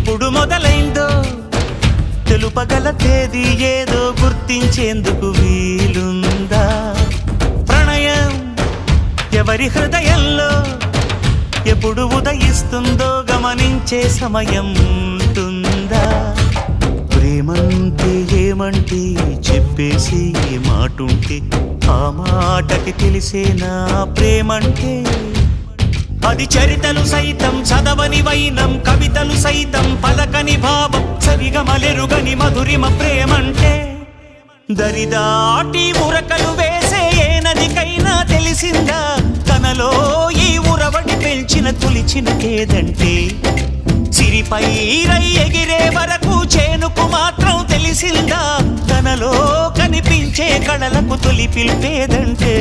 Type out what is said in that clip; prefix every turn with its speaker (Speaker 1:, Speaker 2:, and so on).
Speaker 1: ఎప్పుడు మొదలైందో తెలుపగల తేదీ ఏదో గుర్తించేందుకు వీలుందా? ప్రణయం ఎవరి హృదయంలో ఎప్పుడు ఉదయిస్తుందో గమనించే సమయం ఉంటుందా? ప్రేమంటే ఏమంటే చెప్పేసి ఏ మాటుంటే ఆ మాటకి తెలిసేనా ప్రేమంటే? అది చరితలు సైతం చదవని వైనం, కవితలు సైతం పలకని భావం, సరిగమలెరుగని మధురిమ ప్రేమంటే. దరిదాటి ఉరకలు వేసే ఏ నదికైనా తెలిసిందా తనలో ఈ ఉరవడి పెంచిన తొలిచిన కేదంటే? సిరిపై రై ఎగిరే వరకు చేనుకు మాత్రం తెలిసిందా తనలో కనిపించే కళలకు తొలి పిలిపేదంటే?